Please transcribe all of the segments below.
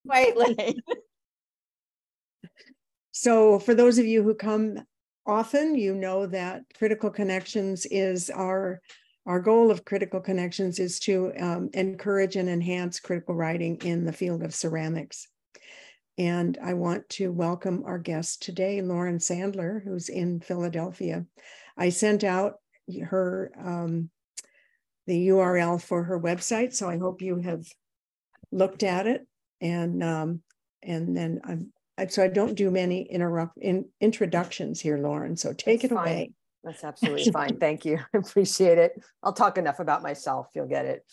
Quite late. So for those of you who come often, you know that Critical Connections is our goal of Critical Connections is to encourage and enhance critical writing in the field of ceramics. And I want to welcome our guest today, Lauren Sandler, who's in Philadelphia. I sent out her the URL for her website, so I hope you have looked at it. And then so I don't do many introductions here, Lauren. So take it away. That's absolutely fine. Thank you. I appreciate it. I'll talk enough about myself. You'll get it.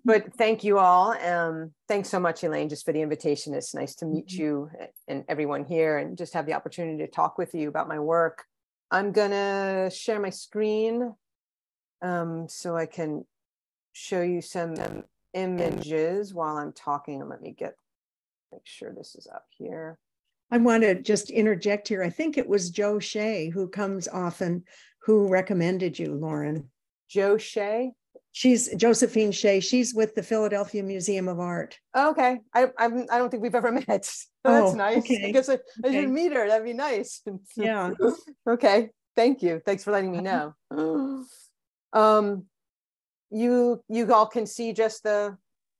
But thank you all. Thanks so much, Elaine, just for the invitation. It's nice to meet you and everyone here and just have the opportunity to talk with you about my work. I'm gonna share my screen so I can show you some images while I'm talking. And let me make sure this is up here. I want to just interject here. I think it was Joe Shea who comes often, who recommended you, Lauren. Joe Shea? She's Josephine Shea. She's with the Philadelphia Museum of Art. Okay. I don't think we've ever met. So that's nice. Okay. I guess I should meet her. That'd be nice. Yeah. Okay. Thank you. Thanks for letting me know. You all can see just the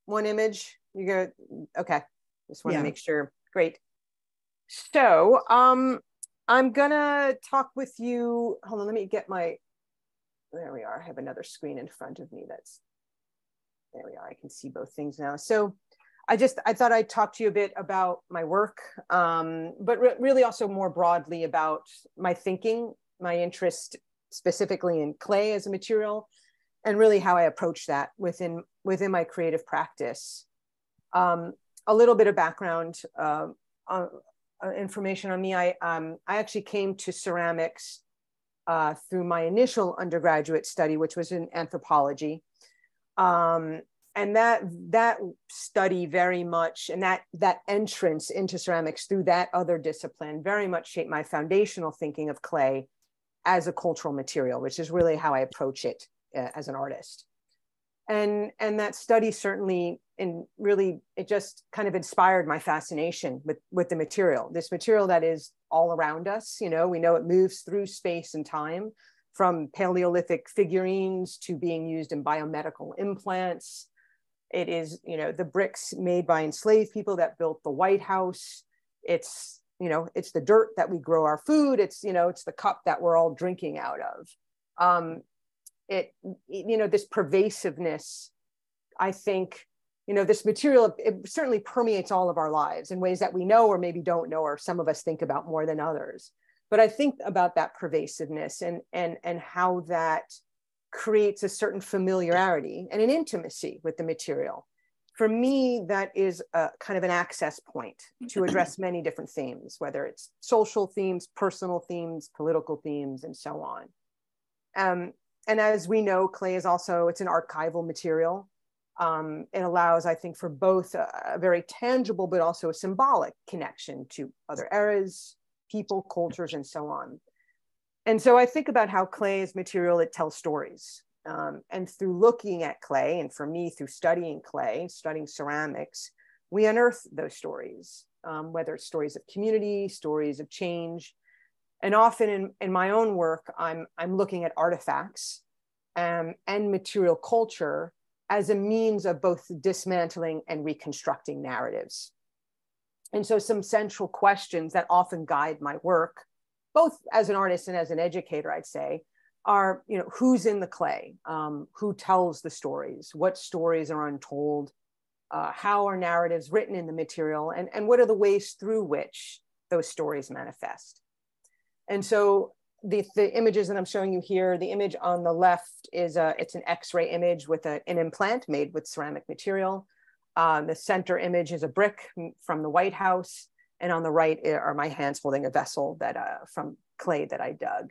one image. Okay. Just want to make sure. Great. So I'm gonna talk with you. Hold on, let me get there we are. I have another screen in front of me. There we are. I can see both things now. So I thought I'd talk to you a bit about my work, but really also more broadly about my thinking, my interest specifically in clay as a material, and really how I approach that within my creative practice. A little bit of background information on me. I actually came to ceramics through my initial undergraduate study, which was in anthropology. And that study very much, and that entrance into ceramics through that other discipline very much shaped my foundational thinking of clay as a cultural material, which is really how I approach it as an artist. And that study certainly, it just kind of inspired my fascination with the material, this material that is all around us. We know it moves through space and time, from Paleolithic figurines to being used in biomedical implants. It is, the bricks made by enslaved people that built the White House. It's the dirt that we grow our food. It's the cup that we're all drinking out of. This pervasiveness, I think, this material, it certainly permeates all of our lives in ways that we know or maybe don't know, or some of us think about more than others. But I think about that pervasiveness and how that creates a certain familiarity and an intimacy with the material. For me, that is a kind of an access point to address many different themes, whether it's social themes, personal themes, political themes, and so on. And as we know, clay is also, it's an archival material. It allows, I think, for both a very tangible, but also a symbolic connection to other eras, people, cultures, and so on. And so I think about how clay is material, it tells stories. And through looking at clay, and for me, through studying clay, studying ceramics, we unearth those stories, whether it's stories of community, stories of change. And often in my own work, I'm looking at artifacts and material culture as a means of both dismantling and reconstructing narratives. And so some central questions that often guide my work, both as an artist and as an educator, I'd say, are, who's in the clay? Who tells the stories? What stories are untold? How are narratives written in the material? And what are the ways through which those stories manifest? And so the images that I'm showing you here, the image on the left is it's an X-ray image with an implant made with ceramic material. The center image is a brick from the White House. And on the right are my hands holding a vessel that from clay that I dug.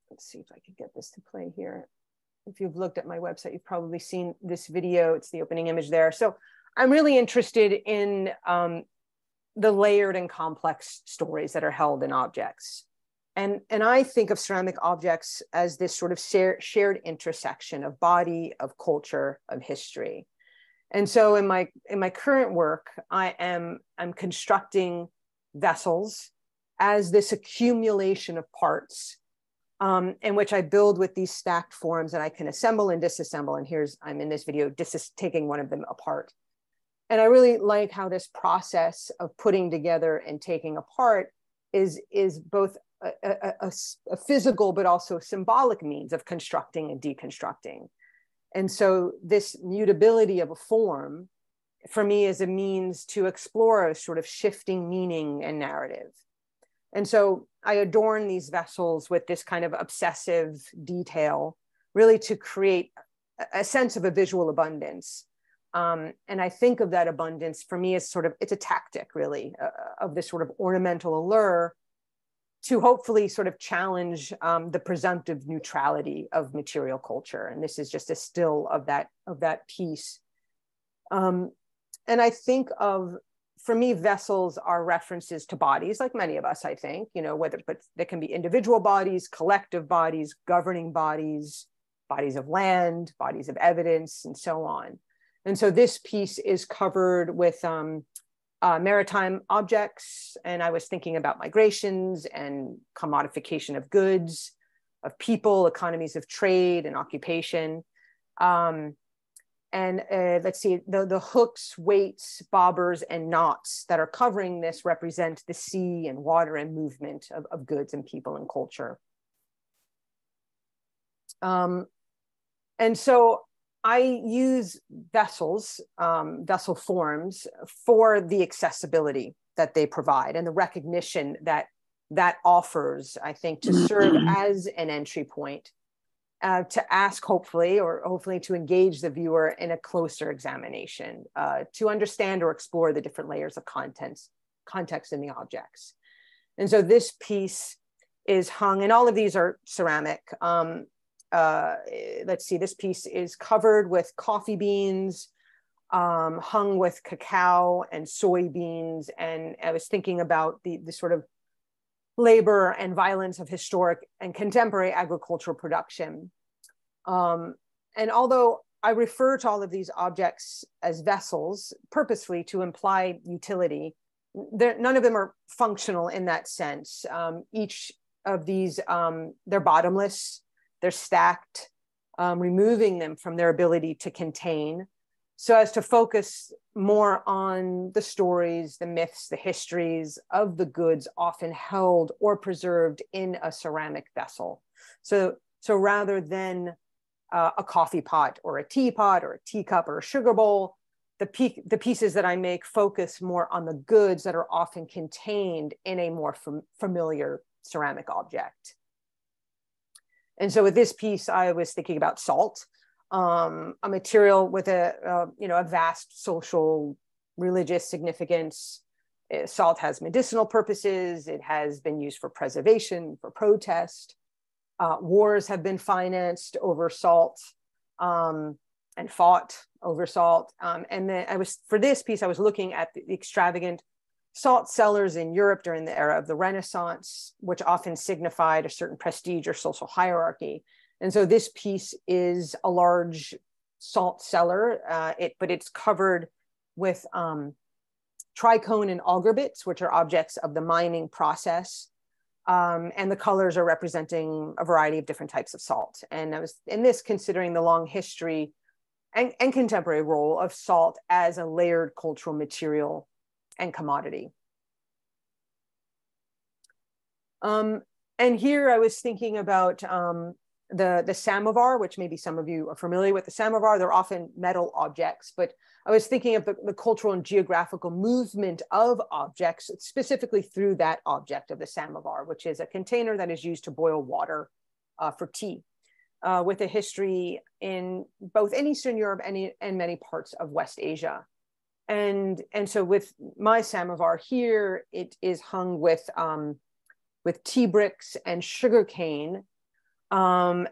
Let's see if I can get this to play here. If you've looked at my website, you've probably seen this video. It's the opening image there. So I'm really interested in the layered and complex stories that are held in objects. And I think of ceramic objects as this sort of shared intersection of body, of culture, of history. And so in my current work, I'm constructing vessels as this accumulation of parts, in which I build with these stacked forms that I can assemble and disassemble. And I'm in this video taking one of them apart. And I really like how this process of putting together and taking apart is both a physical but also symbolic means of constructing and deconstructing. And so this mutability of a form for me is a means to explore a sort of shifting meaning and narrative. And so I adorn these vessels with this kind of obsessive detail, really to create a sense of a visual abundance. And I think of that abundance for me as it's a tactic really of this sort of ornamental allure to hopefully sort of challenge the presumptive neutrality of material culture. And this is just a still of that piece. And I think for me, vessels are references to bodies, like many of us, I think, but they can be individual bodies, collective bodies, governing bodies, bodies of land, bodies of evidence, and so on. And so this piece is covered with maritime objects. And I was thinking about migrations and commodification of goods, of people, economies of trade and occupation. Let's see, the hooks, weights, bobbers, and knots that are covering this represent the sea and water and movement of goods and people and culture. And so I use vessels, vessel forms for the accessibility that they provide and the recognition that offers, I think, to serve as an entry point to ask, hopefully to engage the viewer in a closer examination, to understand or explore the different layers of context in the objects. And so this piece is hung, and all of these are ceramic. Let's see, this piece is covered with coffee beans, hung with cacao and soybeans. And I was thinking about the sort of labor and violence of historic and contemporary agricultural production. And although I refer to all of these objects as vessels purposefully to imply utility, none of them are functional in that sense. Each of these, they're bottomless, they're stacked, removing them from their ability to contain, so as to focus more on the stories, the myths, the histories of the goods often held or preserved in a ceramic vessel. So rather than a coffee pot or a teapot or a teacup or a sugar bowl, the pieces that I make focus more on the goods that are often contained in a more familiar ceramic object. And so with this piece, I was thinking about salt, a material with a vast social, religious significance. Salt has medicinal purposes. It has been used for preservation, for protest. Wars have been financed over salt and fought over salt. And then for this piece, I was looking at the extravagant salt cellars in Europe during the era of the Renaissance, which often signified a certain prestige or social hierarchy. And so this piece is a large salt cellar, but it's covered with tricone and auger bits, which are objects of the mining process. And the colors are representing a variety of different types of salt. And I was in this considering the long history and contemporary role of salt as a layered cultural material and commodity. And here I was thinking about the samovar, which maybe some of you are familiar with. The samovar, they're often metal objects, but I was thinking of the cultural and geographical movement of objects, specifically through that object of the samovar, which is a container that is used to boil water for tea, with a history in Eastern Europe and many parts of West Asia. And so with my samovar here, it is hung with tea bricks and sugar cane. And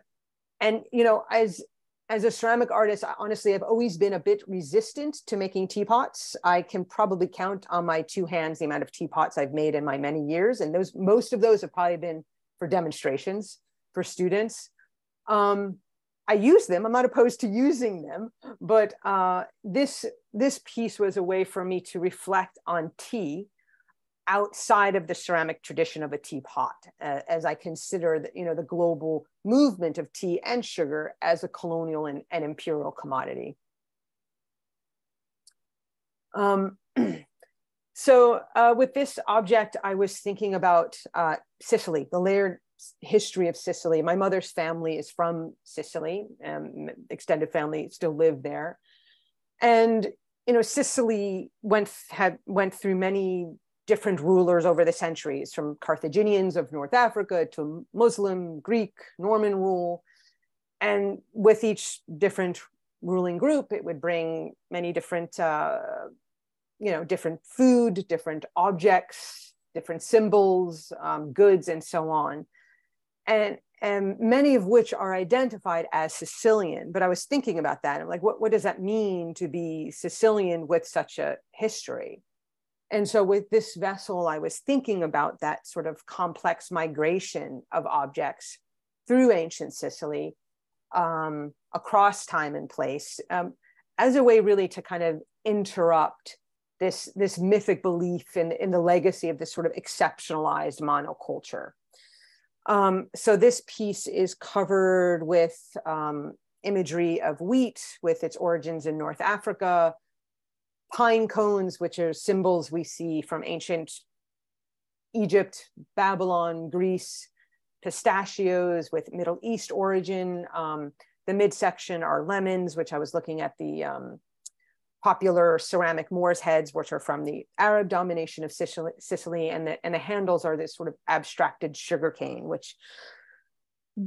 as a ceramic artist, honestly, I've always been a bit resistant to making teapots. I can probably count on my two hands the amount of teapots I've made in my many years, and most of those have probably been for demonstrations for students. I use them. I'm not opposed to using them, but this piece was a way for me to reflect on tea outside of the ceramic tradition of a teapot, as I consider the global movement of tea and sugar as a colonial and imperial commodity. So with this object, I was thinking about Sicily, the layered history of Sicily. My mother's family is from Sicily, extended family still live there. And, Sicily went through many different rulers over the centuries, from Carthaginians of North Africa to Muslim, Greek, Norman rule. And with each different ruling group, it would bring many different, different food, different objects, different symbols, goods, and so on. And many of which are identified as Sicilian. But I was thinking about that. I'm like, what does that mean to be Sicilian with such a history? And so with this vessel, I was thinking about that sort of complex migration of objects through ancient Sicily, across time and place, as a way really to kind of interrupt this mythic belief in the legacy of this sort of exceptionalized monoculture. So this piece is covered with imagery of wheat with its origins in North Africa, pine cones, which are symbols we see from ancient Egypt, Babylon, Greece, pistachios with Middle East origin. The midsection are lemons, which I was looking at the popular ceramic Moor's heads, which are from the Arab domination of Sicily, and the handles are this sort of abstracted sugarcane, which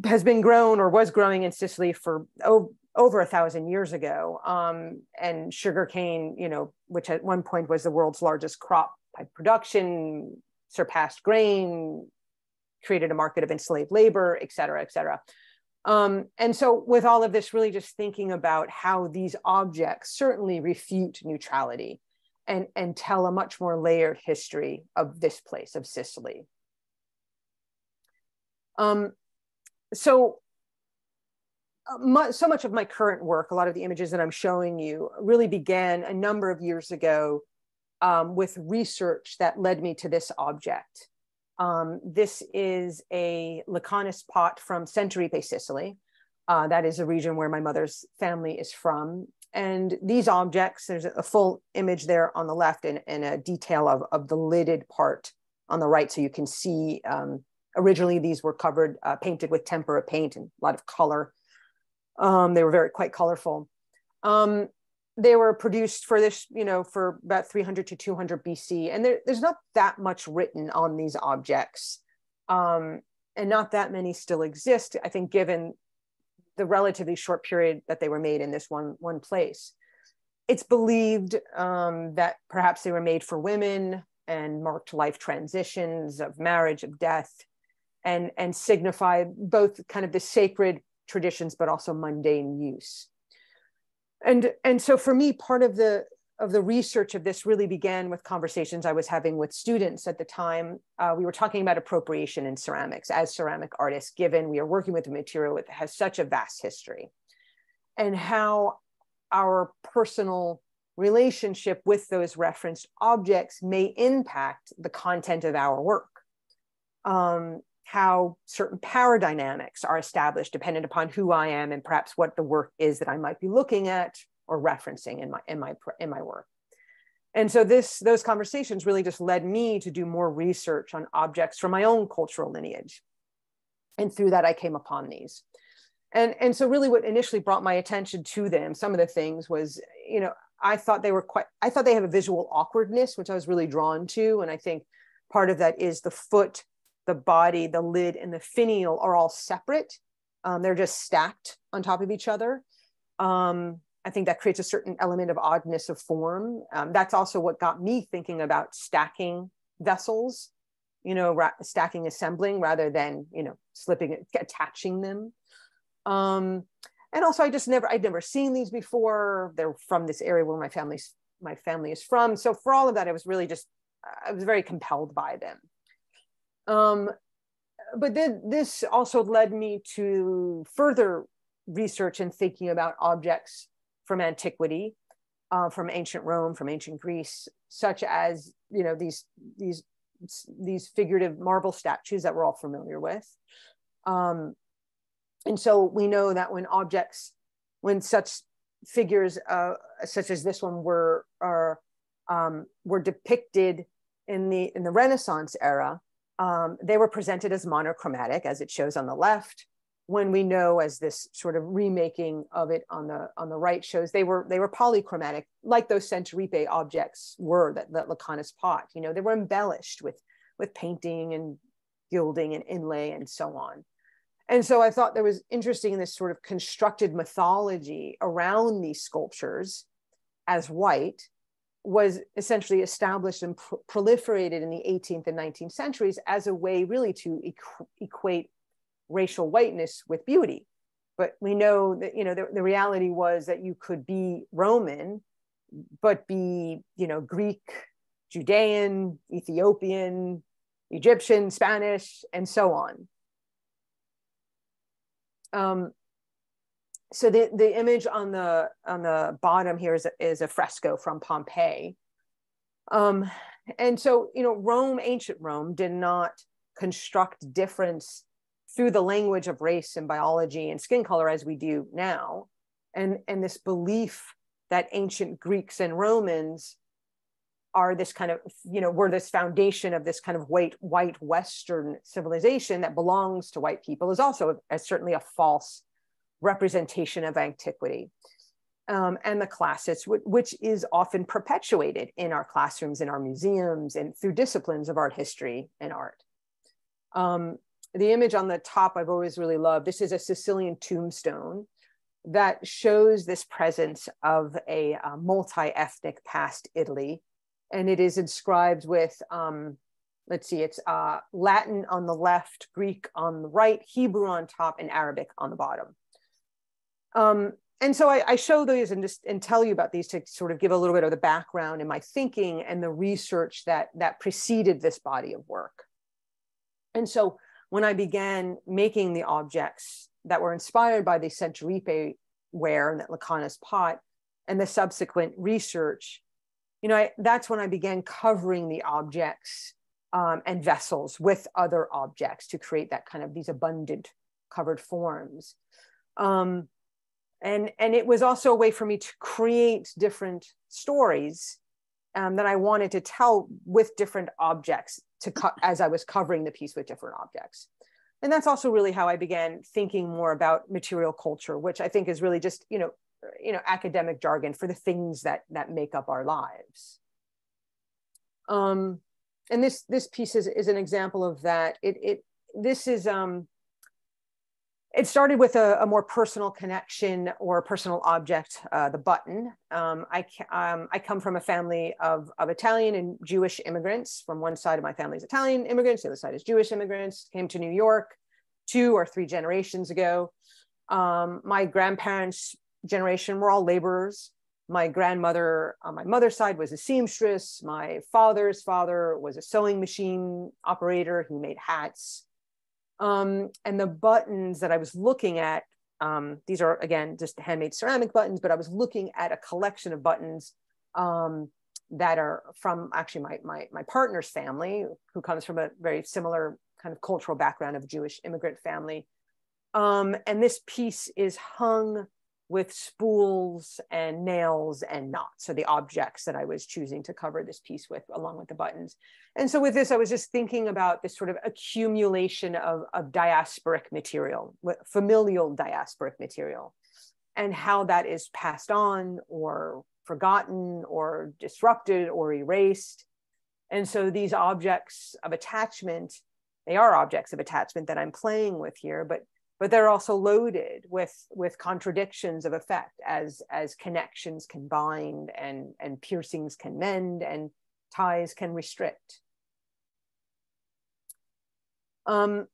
has been grown or was growing in Sicily for over 1,000 years ago. And sugarcane, which at one point was the world's largest crop by production, surpassed grain, created a market of enslaved labor, et cetera, et cetera. And so with all of this, really just thinking about how these objects certainly refute neutrality and tell a much more layered history of this place, of Sicily. So much of my current work, a lot of the images that I'm showing you, really began a number of years ago with research that led me to this object. This is a Lacanus pot from Centeripe, Sicily. That is a region where my mother's family is from. And these objects, there's a full image there on the left and a detail of the lidded part on the right. So you can see, originally these were covered, painted with tempera paint and a lot of color. They were quite colorful. They were produced for this, for about 300 to 200 BC. And there's not that much written on these objects. And not that many still exist, I think, given the relatively short period that they were made in this one place. It's believed that perhaps they were made for women and marked life transitions of marriage, of death, and signify both kind of the sacred traditions, but also mundane use. And so for me, part of the research of this really began with conversations I was having with students at the time. We were talking about appropriation in ceramics as ceramic artists, given we are working with a material that has such a vast history, and how our personal relationship with those referenced objects may impact the content of our work. How certain power dynamics are established dependent upon who I am and perhaps what the work is that I might be looking at or referencing in my work. And so those conversations really just led me to do more research on objects from my own cultural lineage. And through that, I came upon these. And so really what initially brought my attention to them, some of the things was, I thought they have a visual awkwardness, which I was really drawn to. And I think part of that is the foot, the body, the lid, and the finial are all separate. They're just stacked on top of each other. I think that creates a certain element of oddness of form. That's also what got me thinking about stacking vessels, stacking, assembling, rather than, attaching them. And also I'd never seen these before. They're from this area where my family is from. So for all of that, I was very compelled by them. but then this also led me to further research and thinking about objects from antiquity, from ancient Rome, from ancient Greece, such as, you know, these figurative marble statues that we're all familiar with. And so we know that when such figures such as this one were depicted in the Renaissance era, they were presented as monochromatic, as it shows on the left, when we know, as this sort of remaking of it on the right shows, they were polychromatic, like those Centuripe objects were that Lacanus pot. You know, they were embellished with painting and gilding and inlay and so on. And so I thought there was interesting in this sort of constructed mythology around these sculptures as white was essentially established and proliferated in the 18th and 19th centuries as a way really to equate racial whiteness with beauty. But we know that, you know, the reality was that you could be Roman, but be, you know, Greek, Judean, Ethiopian, Egyptian, Spanish, and so on. So the image on the bottom here is a fresco from Pompeii. And so, you know, Rome, ancient Rome, did not construct difference through the language of race and biology and skin color as we do now. And this belief that ancient Greeks and Romans are this kind of, you know, were this foundation of this kind of white Western civilization that belongs to white people is also certainly a false representation of antiquity. And the classics, which is often perpetuated in our classrooms, in our museums, and through disciplines of art history and art. The image on the top I've always really loved. This is a Sicilian tombstone that shows this presence of a multi-ethnic past Italy. And it is inscribed with, let's see, it's Latin on the left, Greek on the right, Hebrew on top, and Arabic on the bottom. And so I show these and tell you about these to sort of give a little bit of the background in my thinking and the research that preceded this body of work. And so when I began making the objects that were inspired by the Centuripe ware and that Lacanus pot and the subsequent research, you know, that's when I began covering the objects and vessels with other objects to create that kind of these abundant covered forms. And it was also a way for me to create different stories that I wanted to tell with different objects as I was covering the piece with different objects. And that's also really how I began thinking more about material culture, which I think is really just, you know, academic jargon for the things that make up our lives. And this piece is an example of that. It started with a more personal connection or a personal object, the button. I come from a family of Italian and Jewish immigrants. From one side of my family is Italian immigrants, the other side is Jewish immigrants. Came to New York 2 or 3 generations ago. My grandparents' generation were all laborers. My grandmother on my mother's side was a seamstress. My father's father was a sewing machine operator. He made hats. And the buttons that I was looking at, these are, again, just handmade ceramic buttons, but I was looking at a collection of buttons that are from actually my partner's family, who comes from a very similar kind of cultural background of Jewish immigrant family. And this piece is hung with spools and nails and knots, so the objects that I was choosing to cover this piece with, along with the buttons. And so with this, I was just thinking about this sort of accumulation of diasporic material, familial diasporic material, and how that is passed on or forgotten or disrupted or erased. And so these objects of attachment, they are objects of attachment that I'm playing with here, but they're also loaded with contradictions of effect as connections can bind and piercings can mend and ties can restrict. The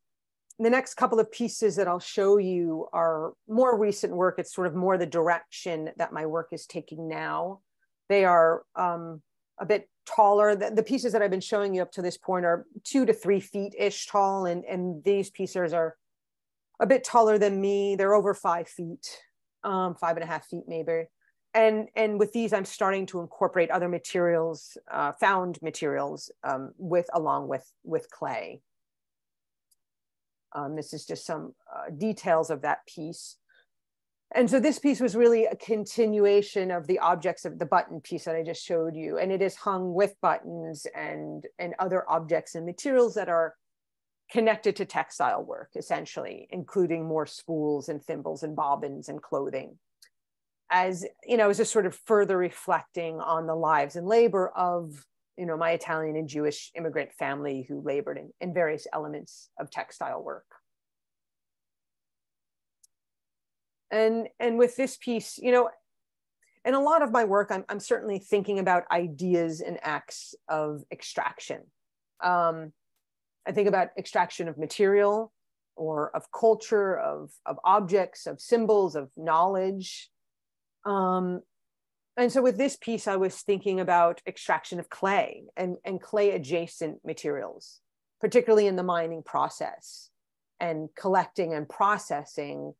next couple of pieces that I'll show you are more recent work. It's sort of more the direction that my work is taking now. They are a bit taller. The pieces that I've been showing you up to this point are 2 to 3 feet-ish tall, and these pieces are a bit taller than me. They're over 5 feet, 5.5 feet maybe. And with these, I'm starting to incorporate other materials, found materials, along with clay. This is just some details of that piece. And so this piece was really a continuation of the objects of the button piece that I just showed you. And it is hung with buttons and other objects and materials that are connected to textile work, essentially, including more spools and thimbles and bobbins and clothing. As you know, I was just sort of further reflecting on the lives and labor of, you know, my Italian and Jewish immigrant family who labored in various elements of textile work. And with this piece, you know, in a lot of my work, I'm certainly thinking about ideas and acts of extraction. I think about extraction of material or of culture, of objects, of symbols, of knowledge. And so with this piece, I was thinking about extraction of clay and clay adjacent materials, particularly in the mining process and collecting and processing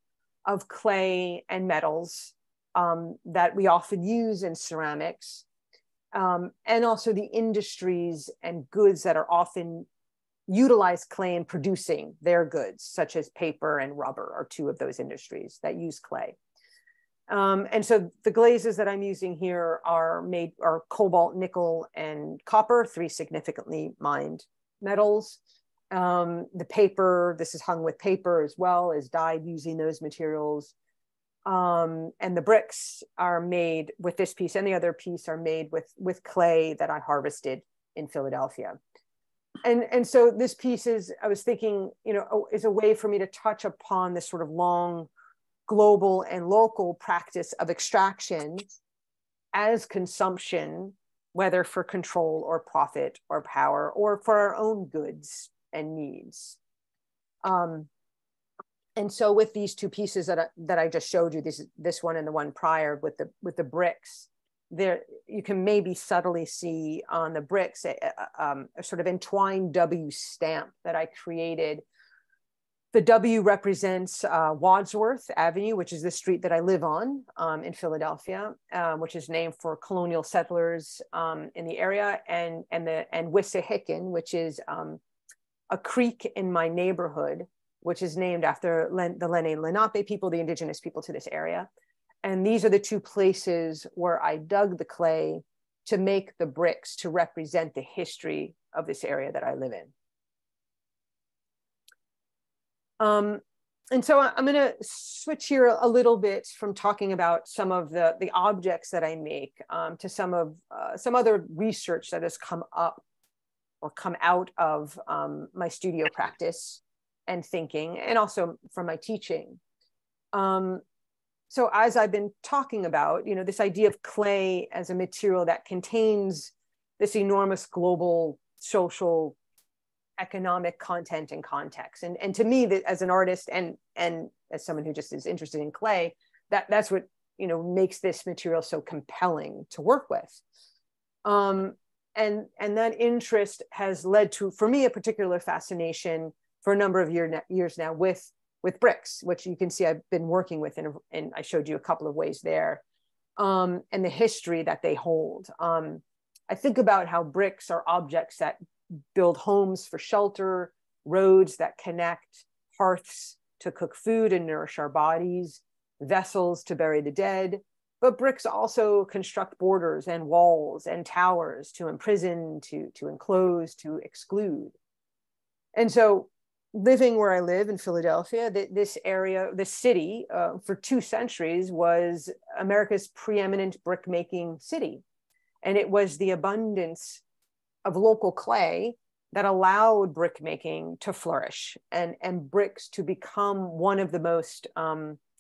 of clay and metals that we often use in ceramics, and also the industries and goods that are often utilize clay in producing their goods, such as paper and rubber are 2 of those industries that use clay. And so the glazes that I'm using here are cobalt, nickel, and copper, 3 significantly mined metals. The paper, this is hung with paper as well, is dyed using those materials. And the bricks are made with this piece, and the other piece are made with clay that I harvested in Philadelphia. And so this piece is, I was thinking, you know, is a way for me to touch upon this sort of long global and local practice of extraction as consumption, whether for control or profit or power or for our own goods and needs. And so with these 2 pieces that I just showed you, this one and the one prior with the bricks, there you can maybe subtly see on the bricks a sort of entwined W stamp that I created. The W represents Wadsworth Avenue, which is the street that I live on in Philadelphia, which is named for colonial settlers in the area, and Wissahickon, which is a creek in my neighborhood, which is named after the Lenni Lenape people, the indigenous people to this area. And these are the 2 places where I dug the clay to make the bricks to represent the history of this area that I live in. And so I'm going to switch here a little bit from talking about some of the objects that I make to some other research that has come up or come out of my studio practice and thinking, and also from my teaching. So as I've been talking about, you know, this idea of clay as a material that contains this enormous global social economic content and context. And to me, that as an artist and as someone who just is interested in clay, that's what, you know, makes this material so compelling to work with. And that interest has led to, for me, a particular fascination for a number of years now with bricks, which you can see I've been working with, and I showed you a couple of ways there, and the history that they hold. I think about how bricks are objects that build homes for shelter, roads that connect, hearths to cook food and nourish our bodies, vessels to bury the dead. But bricks also construct borders and walls and towers to imprison, to enclose, to exclude. And so living where I live in Philadelphia, this area, this city, for 2 centuries was America's preeminent brick-making city. And it was the abundance of local clay that allowed brick making to flourish and bricks to become one of the most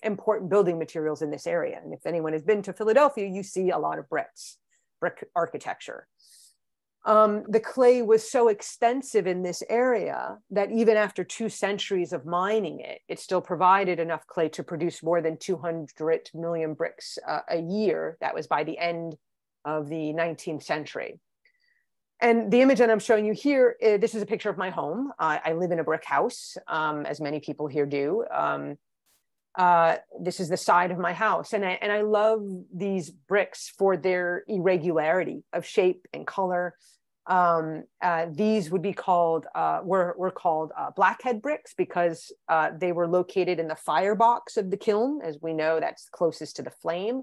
important building materials in this area. And if anyone has been to Philadelphia, you see a lot of brick architecture. The clay was so extensive in this area that even after 2 centuries of mining it, it still provided enough clay to produce more than 200 million bricks a year. That was by the end of the 19th century. And the image that I'm showing you here, this is a picture of my home. I live in a brick house, as many people here do. This is the side of my house. And I love these bricks for their irregularity of shape and color. These would be called, were called blackhead bricks because they were located in the firebox of the kiln. As we know, that's closest to the flame,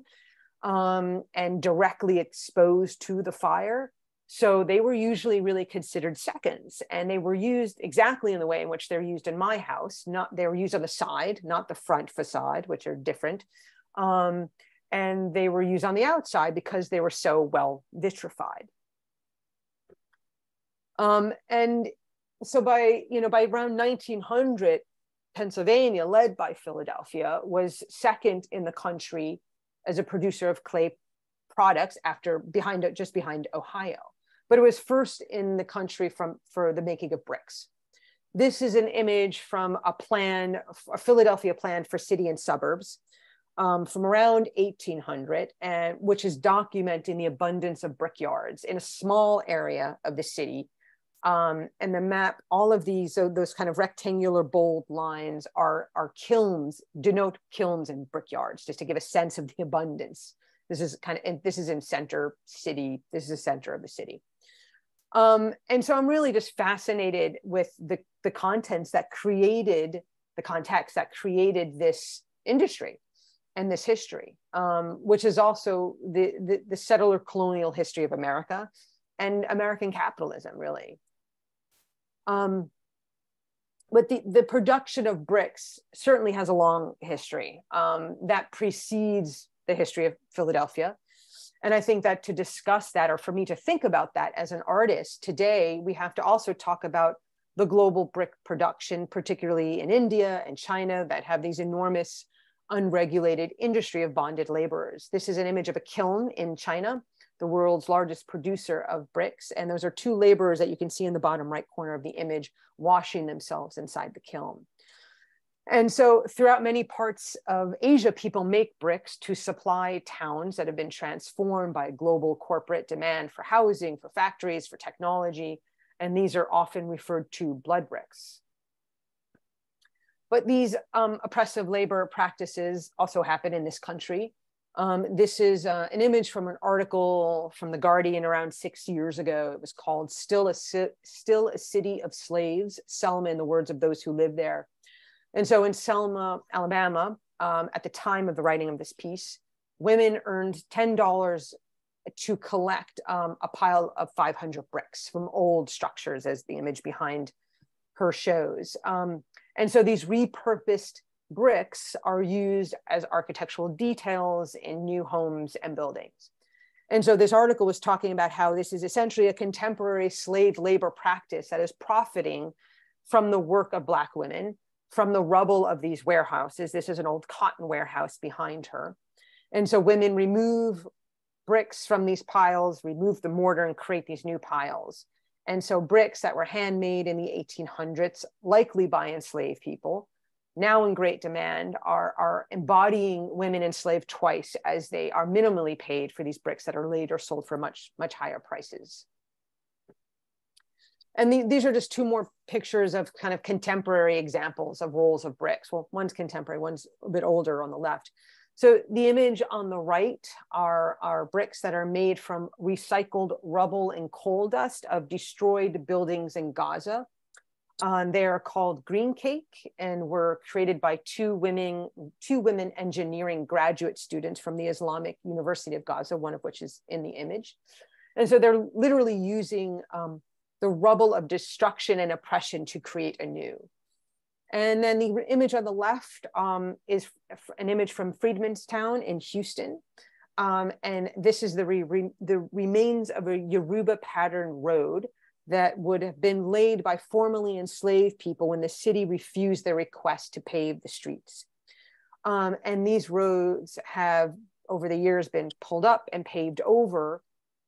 and directly exposed to the fire. So they were usually really considered seconds, and they were used exactly in the way in which they're used in my house. They were used on the side, not the front facade, which are different. And they were used on the outside because they were so well vitrified. And so by around 1900, Pennsylvania, led by Philadelphia, was second in the country as a producer of clay products just behind Ohio. But it was first in the country for the making of bricks. This is an image from a Philadelphia plan for city and suburbs from around 1800, and which is documenting the abundance of brickyards in a small area of the city. And the map, all of those kind of rectangular bold lines are kilns, denote kilns and brickyards, just to give a sense of the abundance. This is in center city. This is the center of the city. And so I'm really just fascinated with the contents that created the context that created this industry and this history, which is also the settler colonial history of America and American capitalism, really. But the production of bricks certainly has a long history that precedes the history of Philadelphia. And I think that to discuss that, or for me to think about that as an artist today, we have to also talk about the global brick production, particularly in India and China, that have these enormous unregulated industry of bonded laborers. This is an image of a kiln in China, the world's largest producer of bricks. And those are two laborers that you can see in the bottom right corner of the image washing themselves inside the kiln. And so throughout many parts of Asia, people make bricks to supply towns that have been transformed by global corporate demand for housing, for factories, for technology. And these are often referred to blood bricks. But these oppressive labor practices also happen in this country. This is an image from an article from The Guardian around 6 years ago. It was called Still a City of Slaves, Selma in the words of those who live there. And so in Selma, Alabama, at the time of the writing of this piece, women earned $10 to collect a pile of 500 bricks from old structures, as the image behind her shows. And so these repurposed bricks are used as architectural details in new homes and buildings. And so this article was talking about how this is essentially a contemporary slave labor practice that is profiting from the work of Black women, from the rubble of these warehouses. This is an old cotton warehouse behind her. And so women remove bricks from these piles, remove the mortar, and create these new piles. And so bricks that were handmade in the 1800s, likely by enslaved people, now in great demand, are embodying women enslaved twice, as they are minimally paid for these bricks that are later sold for much, much higher prices. And these are just two more pictures of kind of contemporary examples of rolls of bricks. Well, one's contemporary, one's a bit older on the left. So the image on the right are bricks that are made from recycled rubble and coal dust of destroyed buildings in Gaza. They are called green cake and were created by two women engineering graduate students from the Islamic University of Gaza, one of which is in the image. And so they're literally using the rubble of destruction and oppression to create anew. And then the image on the left is an image from Freedmanstown in Houston. And this is the remains of a Yoruba pattern road that would have been laid by formerly enslaved people when the city refused their request to pave the streets. And these roads have, over the years, been pulled up and paved over.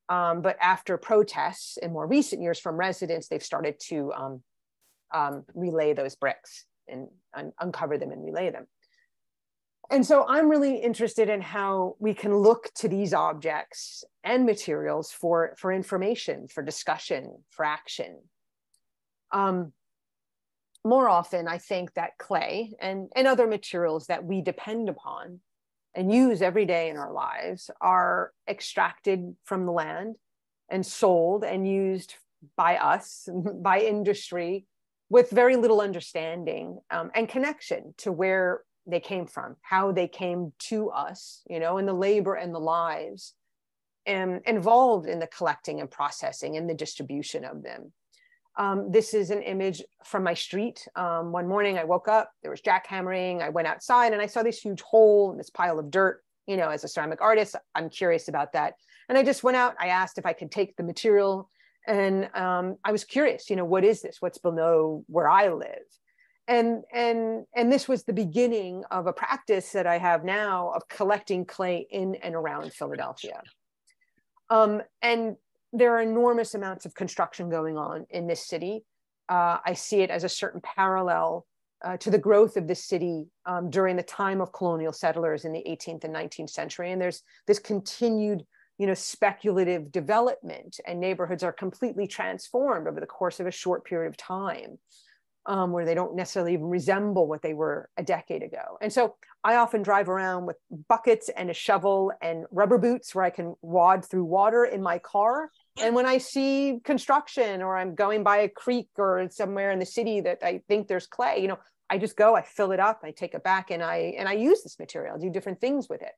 But after protests in more recent years from residents, they've started to relay those bricks and uncover them and relay them. And so I'm really interested in how we can look to these objects and materials for information, for discussion, for action. More often, I think that clay and other materials that we depend upon and use every day in our lives are extracted from the land and sold and used by us, by industry, with very little understanding and connection to where they came from, how they came to us, you know, and the labor and the lives involved in the collecting and processing and the distribution of them. This is an image from my street. One morning I woke up, there was jackhammering. I went outside and I saw this huge hole in this pile of dirt. You know, as a ceramic artist, I'm curious about that. And I just went out, I asked if I could take the material, and I was curious, you know, what is this? What's below where I live? And this was the beginning of a practice that I have now of collecting clay in and around Philadelphia. And there are enormous amounts of construction going on in this city. I see it as a certain parallel to the growth of this city during the time of colonial settlers in the 18th and 19th century. And there's this continued, you know, speculative development, and neighborhoods are completely transformed over the course of a short period of time, where they don't necessarily even resemble what they were a decade ago. And so I often drive around with buckets and a shovel and rubber boots where I can wade through water in my car. And when I see construction, or I'm going by a creek or somewhere in the city that I think there's clay, you know, I just go, I fill it up, I take it back, and I use this material, I do different things with it.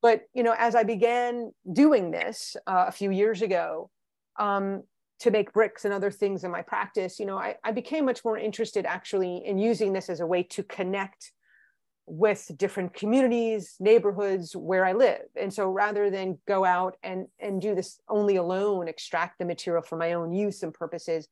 But, you know, as I began doing this a few years ago, to make bricks and other things in my practice, you know, I became much more interested actually in using this as a way to connect with different communities, neighborhoods where I live. And so rather than go out and do this only alone, extract the material for my own use and purposes,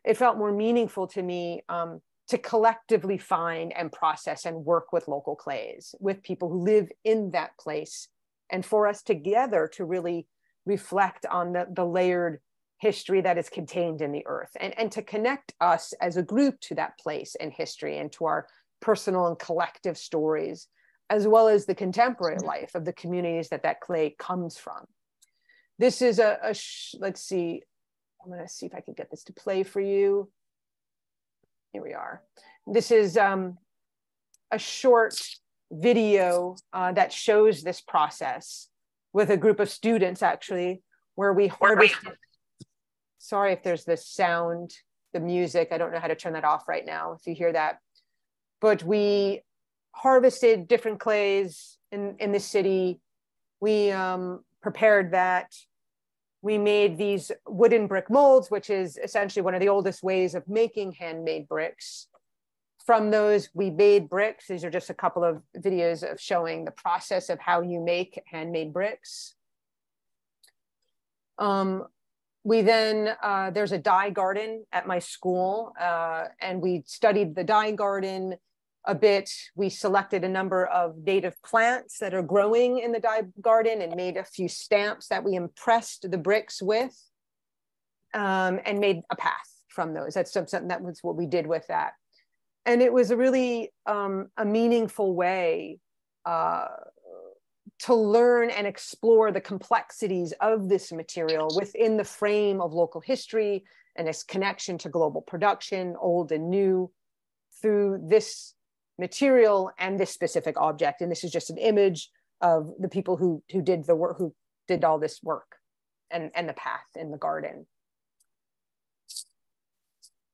it felt more meaningful to me to collectively find and process and work with local clays, with people who live in that place, and for us together to really reflect on the layered history that is contained in the earth, and to connect us as a group to that place and history, and to our personal and collective stories, as well as the contemporary life of the communities that clay comes from. This is let's see, I'm going to see if I can get this to play for you. Here we are. This is a short video that shows this process with a group of students, actually, where we harvested. Sorry if there's this sound, the music, I don't know how to turn that off right now if you hear that. But we harvested different clays in the city. We prepared that. We made these wooden brick molds, which is essentially one of the oldest ways of making handmade bricks. From those, we made bricks. These are just a couple of videos of showing the process of how you make handmade bricks. We then, there's a dye garden at my school, and we studied the dye garden a bit. We selected a number of native plants that are growing in the dye garden and made a few stamps that we impressed the bricks with, and made a path from those. That's something that was what we did with that. And it was a really a meaningful way to learn and explore the complexities of this material within the frame of local history and its connection to global production, old and new, through this material and this specific object. And this is just an image of the people who did the work, who did all this work, and the path in the garden.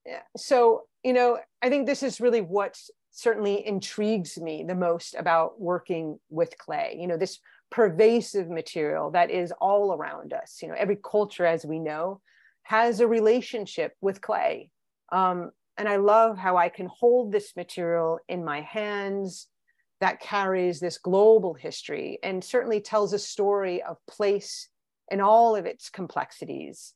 Yeah. So, you know, I think this is really what certainly intrigues me the most about working with clay. You know, this pervasive material that is all around us. You know, every culture, as we know, has a relationship with clay. And I love how I can hold this material in my hands that carries this global history and certainly tells a story of place in all of its complexities.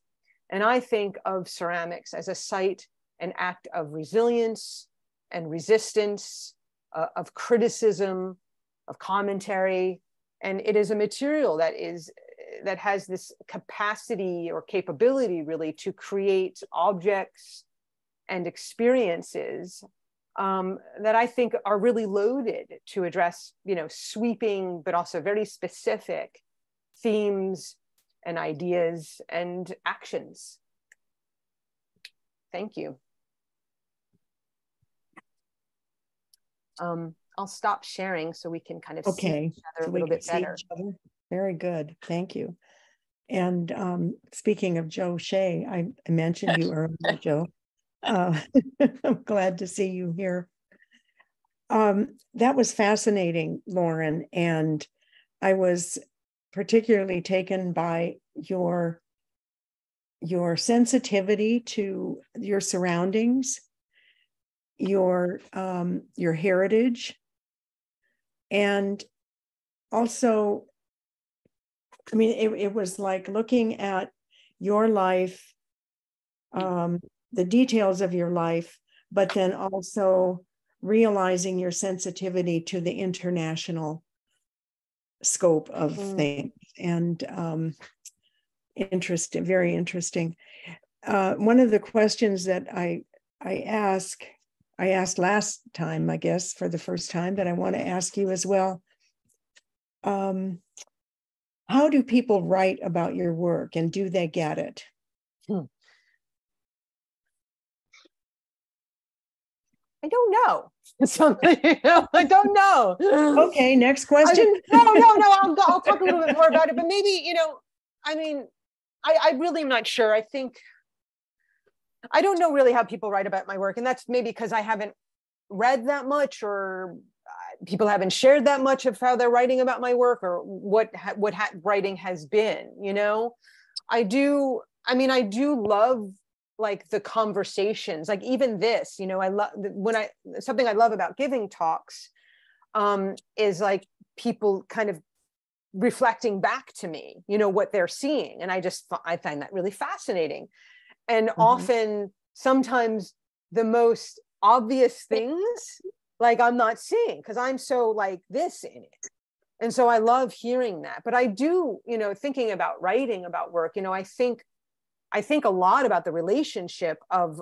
And I think of ceramics as a site, an act of resilience and resistance, of criticism, of commentary. And it is a material that has this capacity or capability really to create objects and experiences that I think are really loaded to address, sweeping, but also very specific themes and ideas and actions. Thank you. I'll stop sharing so we can kind of see each other a little bit better. Very good. Thank you. And speaking of Joe Shea, I mentioned you earlier, Joe. I'm glad to see you here. That was fascinating, Lauren. And I was particularly taken by your sensitivity to your surroundings, your heritage, and also, I mean, it was like looking at your life, the details of your life, but then also realizing your sensitivity to the international scope of things. And very interesting. One of the questions that I asked last time, I guess, for the first time, that I want to ask you as well. How do people write about your work, and do they get it? I don't know. I don't know. Okay, next question. No. I'll talk a little bit more about it, but maybe, I mean, I really am not sure. I don't know really how people write about my work, and that's maybe because I haven't read that much, or people haven't shared that much of how they're writing about my work, or what writing has been. I do love like the conversations, like even this, I love something I love about giving talks is like people kind of reflecting back to me, what they're seeing. And I find that really fascinating. And often, sometimes the most obvious things, like I'm not seeing because I'm so like this in it. And so I love hearing that. But I do, thinking about writing about work, I think a lot about the relationship of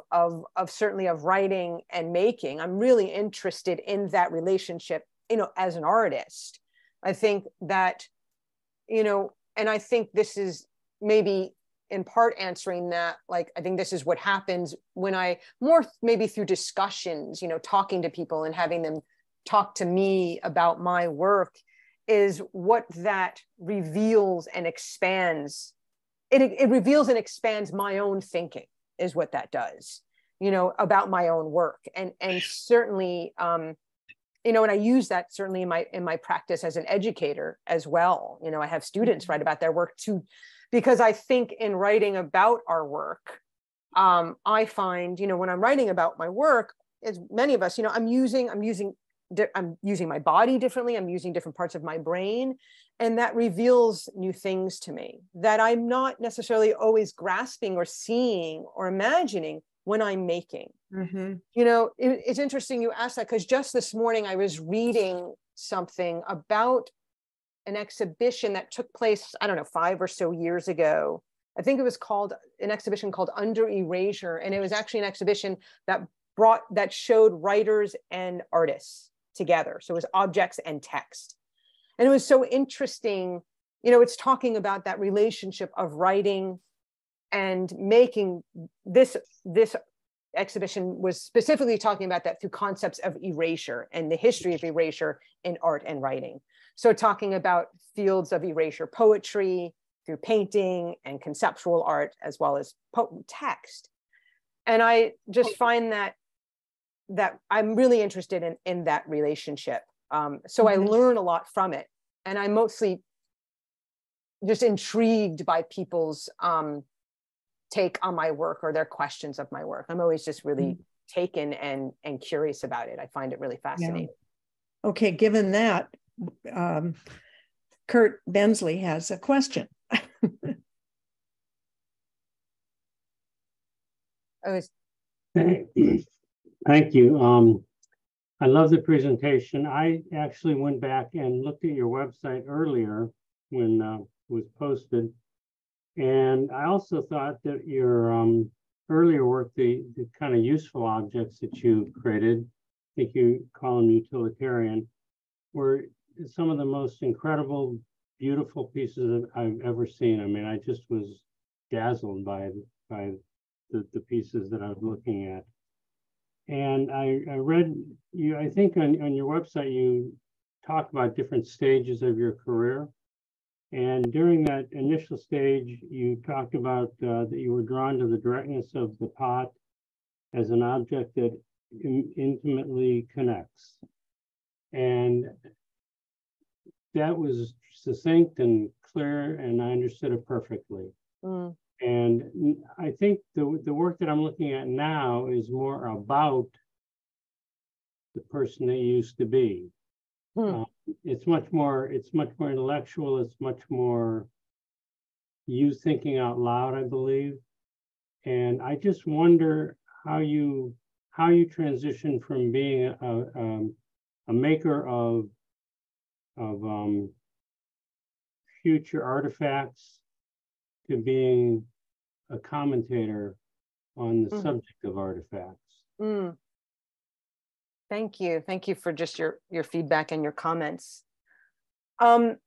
certainly of writing and making. I'm really interested in that relationship, as an artist. I think that, and I think this is maybe in part answering that, like, I think this is what happens when I maybe through discussions, talking to people and having them talk to me about my work, is what that reveals and expands. It reveals and expands my own thinking, is what that does, about my own work. And certainly, and I use that certainly in my practice as an educator as well. I have students write about their work too, because I think in writing about our work, I find, when I'm writing about my work, as many of us, I'm using my body differently. I'm using different parts of my brain. And that reveals new things to me that I'm not necessarily always grasping or seeing or imagining when I'm making. It's interesting you asked that, because just this morning I was reading something about an exhibition that took place, I don't know, 5 or so years ago. I think it was called an exhibition called Under Erasure. And it was actually an exhibition that showed writers and artists together. So it was objects and text. And it was so interesting. It's talking about that relationship of writing and making. This exhibition was specifically talking about that through concepts of erasure and the history of erasure in art and writing. So talking about fields of erasure, poetry, through painting and conceptual art, as well as text. And I just find that I'm really interested in that relationship. So I learn a lot from it. And I'm mostly just intrigued by people's take on my work or their questions of my work. I'm always just really taken and curious about it. I find it really fascinating. Yeah. Okay, given that, Kurt Bensley has a question. Thank you. I love the presentation. I actually went back and looked at your website earlier when it was posted. And I also thought that your earlier work, the kind of useful objects that you created, think you call them utilitarian, were some of the most incredible, beautiful pieces that I've ever seen. I mean, I just was dazzled by the pieces that I was looking at. And I read you, I think on your website, you talk about different stages of your career. And during that initial stage, you talked about that you were drawn to the directness of the pot as an object that intimately connects. And that was succinct and clear, and I understood it perfectly. Mm. And I think the work that I'm looking at now is more about the person that you used to be. It's much more intellectual. It's much more you thinking out loud, I believe. And I just wonder how you transition from being a maker of future artifacts to being a commentator on the subject of artifacts. Thank you. Thank you for just your feedback and your comments. Something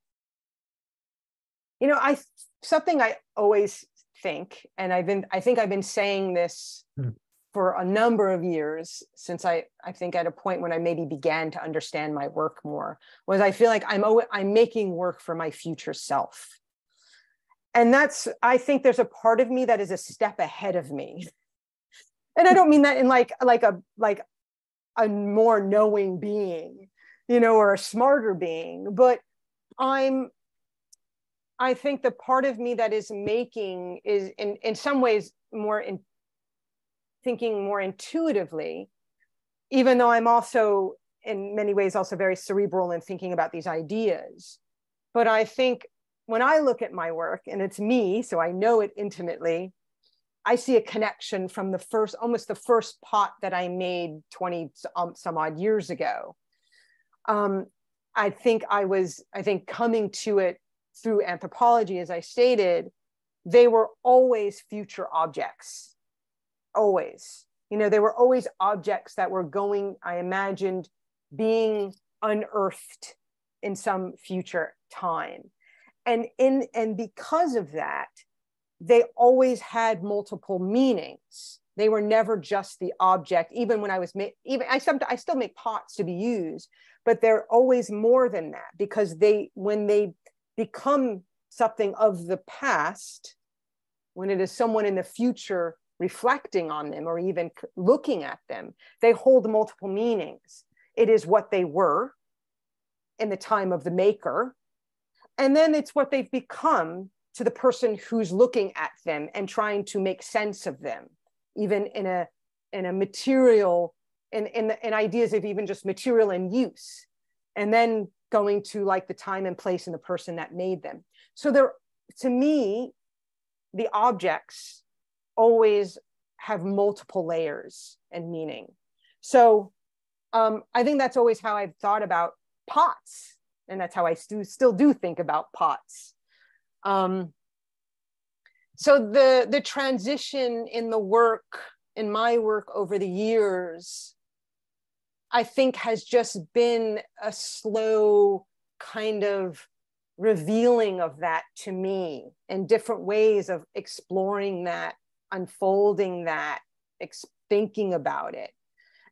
I always think, and I think I've been saying this for a number of years since I think at a point when I maybe began to understand my work more, was I feel like I'm making work for my future self. And I think there's a part of me that is a step ahead of me. And I don't mean that in like a more knowing being, or a smarter being, but I think the part of me that is making is in some ways thinking more intuitively, even though I'm also in many ways also very cerebral in thinking about these ideas. But I think when I look at my work, and it's me, so I know it intimately, I see a connection from almost the first pot that I made 20 some odd years ago. I think coming to it through anthropology, as I stated, they were always future objects, always. They were always objects that were I imagined being unearthed in some future time. And because of that, they always had multiple meanings. They were never just the object. Even when I still make pots to be used, but they're always more than that, because when they become something of the past, when it is someone in the future reflecting on them or even looking at them, they hold multiple meanings. It is what they were in the time of the maker, and then it's what they've become to the person who's looking at them and trying to make sense of them, even in a material, in ideas of even just material and use, and then going to like the time and place and the person that made them. So to me, the objects always have multiple layers and meaning. So I think that's always how I've thought about pots, and that's how I still do think about pots. So the transition in my work over the years, I think has just been a slow kind of revealing of that to me, and different ways of exploring that, unfolding that, thinking about it.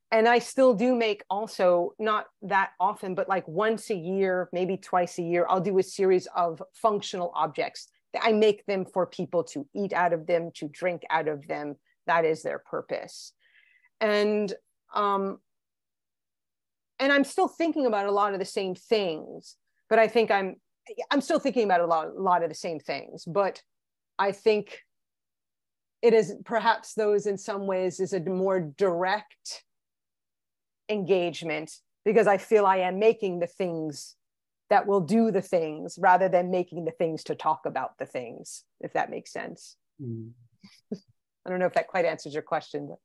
And I still do make, also not that often, but like once a year, maybe twice a year, I'll do a series of functional objects. I make them for people to eat out of them, to drink out of them. That is their purpose. And I'm still thinking about a lot of the same things, but I think I'm still thinking about a lot of the same things, but I think it is perhaps those in some ways is a more direct engagement, because I feel I am making the things that will do the things rather than making the things to talk about the things, if that makes sense. Mm. I don't know if that quite answers your question, but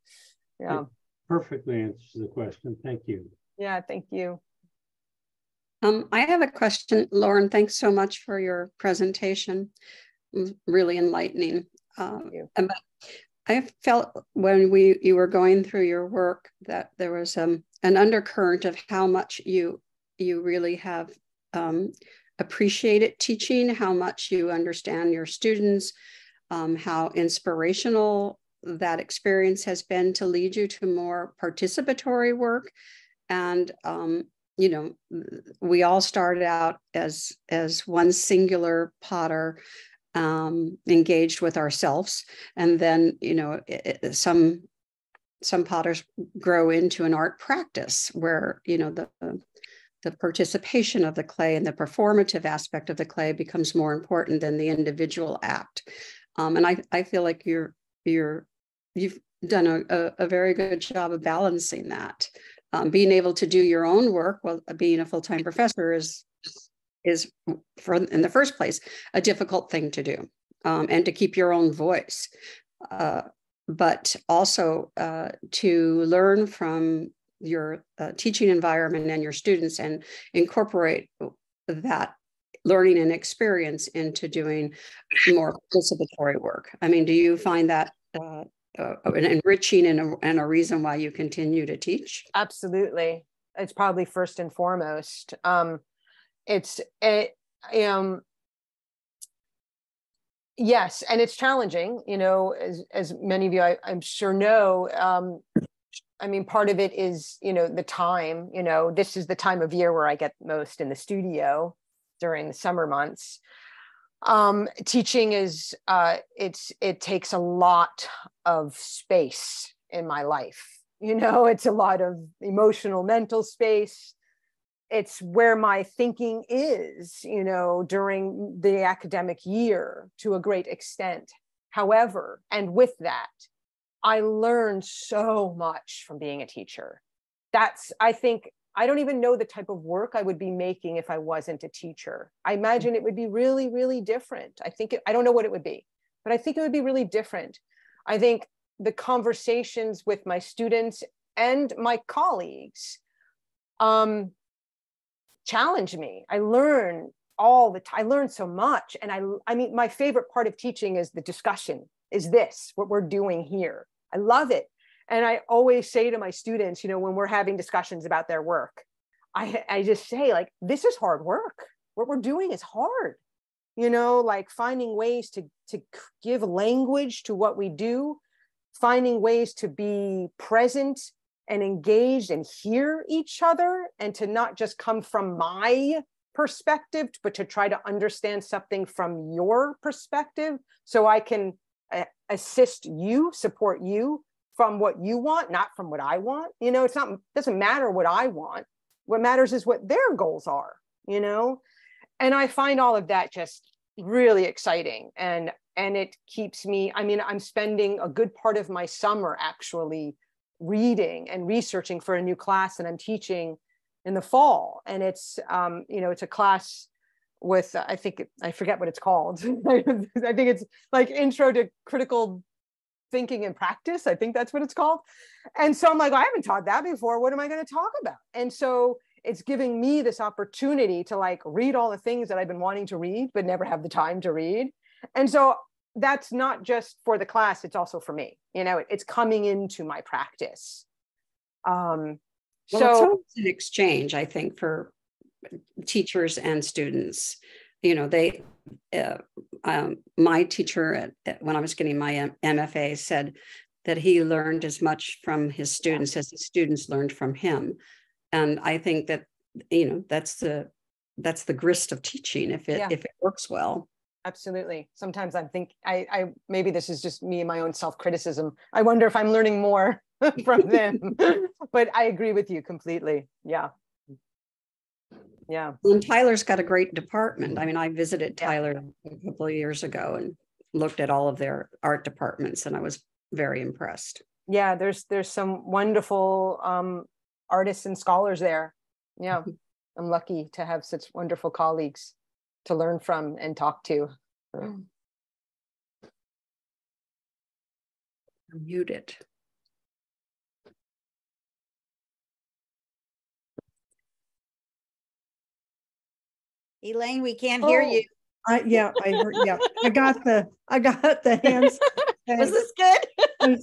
yeah. It perfectly answers the question. Thank you. Yeah, thank you. I have a question, Lauren. Thanks so much for your presentation. It was really enlightening. But I felt when you were going through your work that there was an undercurrent of how much you really have appreciated teaching, how much you understand your students, how inspirational that experience has been to lead you to more participatory work. And you know, we all started out as one singular potter, engaged with ourselves, and then, you know, some potters grow into an art practice where, you know, the participation of the clay and the performative aspect of the clay becomes more important than the individual act. And I feel like you've done a very good job of balancing that. Being able to do your own work while being a full-time professor is in the first place a difficult thing to do, and to keep your own voice, but also to learn from your teaching environment and your students and incorporate that learning and experience into doing more participatory work. I mean, do you find that an enriching and a reason why you continue to teach? Absolutely. It's probably first and foremost. Yes, and it's challenging, you know, as many of you I'm sure know. I mean, part of it is, you know, the time, you know, this is the time of year where I get most in the studio during the summer months. Teaching is, it takes a lot of space in my life. You know, it's a lot of emotional, mental space. It's where my thinking is, you know, during the academic year to a great extent. However, and with that, I learned so much from being a teacher. I think, I don't even know the type of work I would be making if I wasn't a teacher. I imagine it would be really, really different. I don't know what it would be, but I think it would be really different. I think the conversations with my students and my colleagues challenge me. I learn all the time. I learn so much. And I mean, my favorite part of teaching is the discussion. Is this what we're doing here? I love it. And I always say to my students, you know, when we're having discussions about their work, I just say, like, this is hard work. What we're doing is hard. You know, like finding ways to give language to what we do, finding ways to be present and engaged and hear each other, and to not just come from my perspective, but to try to understand something from your perspective so I can assist you, support you from what you want, not from what I want. You know, doesn't matter what I want. What matters is what their goals are, you know? And I find all of that just really exciting. And it keeps me, I mean, I'm spending a good part of my summer actually reading and researching for a new class that I'm teaching in the fall. And it's, you know, it's a class with, I forget what it's called. I think it's like Intro to Critical Thinking and Practice. I think that's what it's called. And so I'm like, I haven't taught that before. What am I going to talk about? And so it's giving me this opportunity to like read all the things that I've been wanting to read, but never have the time to read. And so that's not just for the class, it's also for me. You know, it's coming into my practice. Well, it's always an exchange, I think, for teachers and students. You know, my teacher when I was getting my MFA said that he learned as much from his students as the students learned from him. And I think that, you know, that's the grist of teaching if it works well. Absolutely. Sometimes I think I maybe this is just me and my own self-criticism. I wonder if I'm learning more from them, but I agree with you completely. Yeah. Yeah. And Tyler's got a great department. I mean, I visited Tyler a couple of years ago and looked at all of their art departments, and I was very impressed. Yeah, there's some wonderful artists and scholars there. Yeah, I'm lucky to have such wonderful colleagues to learn from and talk to. I'm muted. Elaine, we can't hear you. Yeah, I heard. Yeah, I got the hands. Was this good?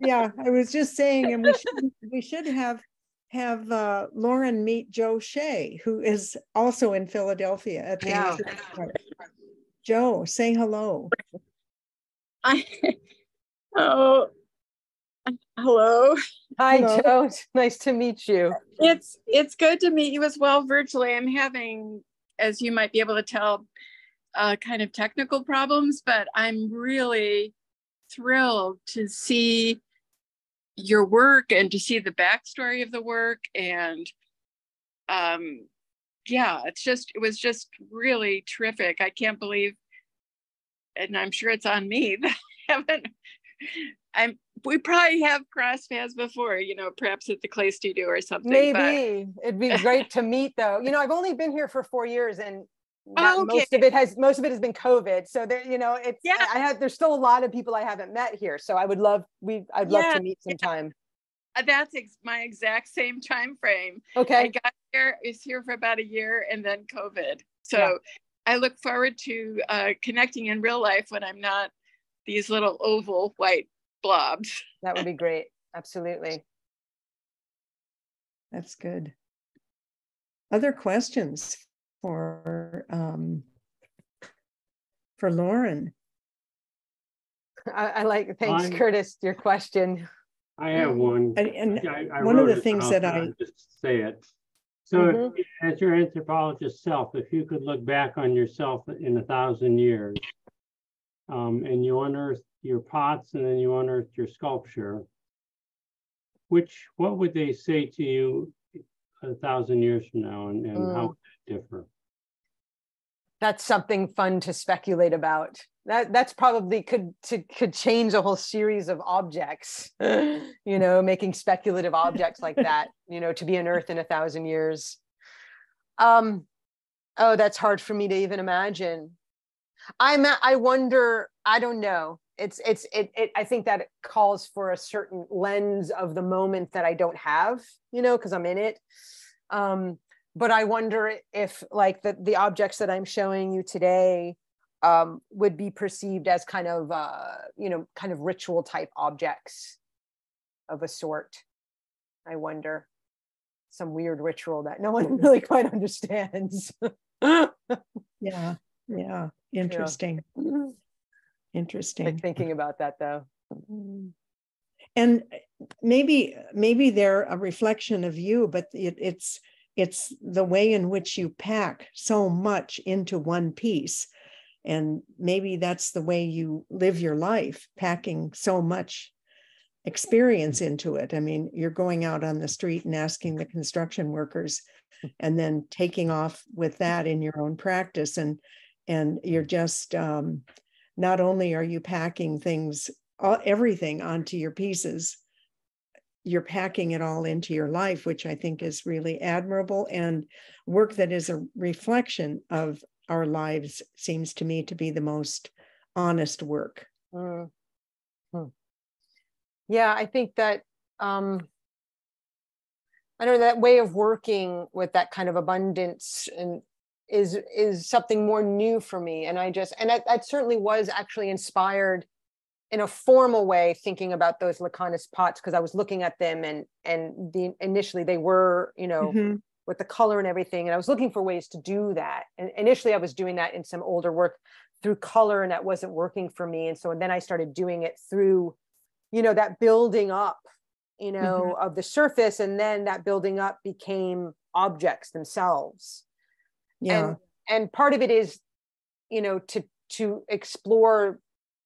Yeah, I was just saying, and we should have have Lauren meet Joe Shea, who is also in Philadelphia at the Yeah. Joe, say hello. Oh, hello. Hi, Hello. Joe. It's nice to meet you. It's good to meet you as well virtually. I'm having, as you might be able to tell, kind of technical problems, but I'm really thrilled to see your work and to see the backstory of the work. And yeah, it was just really terrific. I can't believe, and I'm sure it's on me that I haven't, we probably have crossed paths before, perhaps at the Clay Studio or something. Maybe. It'd be great to meet though. I've only been here for 4 years, and that okay. most of it has been COVID. So there, it's, Yeah. there's still a lot of people I haven't met here. So I'd love to meet sometime. That's my exact same time frame. Okay. I got here, is here for about a year, and then COVID. So I look forward to connecting in real life when I'm not these little oval white blobs. That would be great. Absolutely. That's good. Other questions for Lauren? I like, thanks, Curtis, your question. I have one. And I one of wrote the it things down, that I'll just say it. So as your anthropologist self, if you could look back on yourself in 1,000 years, and you unearthed your pots and then you unearthed your sculpture, what would they say to you 1,000 years from now, and how would it differ? That's something fun to speculate about. That's probably could change a whole series of objects, making speculative objects like that, to be unearthed in 1,000 years. Oh, that's hard for me to even imagine. I wonder, I don't know. I think that it calls for a certain lens of the moment that I don't have, because I'm in it. But I wonder if like the objects that I'm showing you today would be perceived as kind of ritual type objects of a sort. I wonder, some weird ritual that no one really quite understands. Yeah. Interesting. Yeah. Interesting. Like thinking about that though. And maybe they're a reflection of you, but it's the way in which you pack so much into one piece. And maybe that's the way you live your life, packing so much experience into it. I mean, you're going out on the street and asking the construction workers, and then taking off with that in your own practice. And you're just, not only are you packing everything onto your pieces, you're packing it all into your life, which I think is really admirable, and work that is a reflection of our lives seems to me to be the most honest work. Yeah, I think that I don't know, that way of working with that kind of abundance and is something more new for me. And that certainly was actually inspired in a formal way, thinking about those Lacanis pots, because I was looking at them and initially they were, with the color and everything. And I was looking for ways to do that. And initially I was doing that in some older work through color, and that wasn't working for me. And so then I started doing it through, that building up, of the surface. And then that building up became objects themselves. Yeah. And part of it is, to explore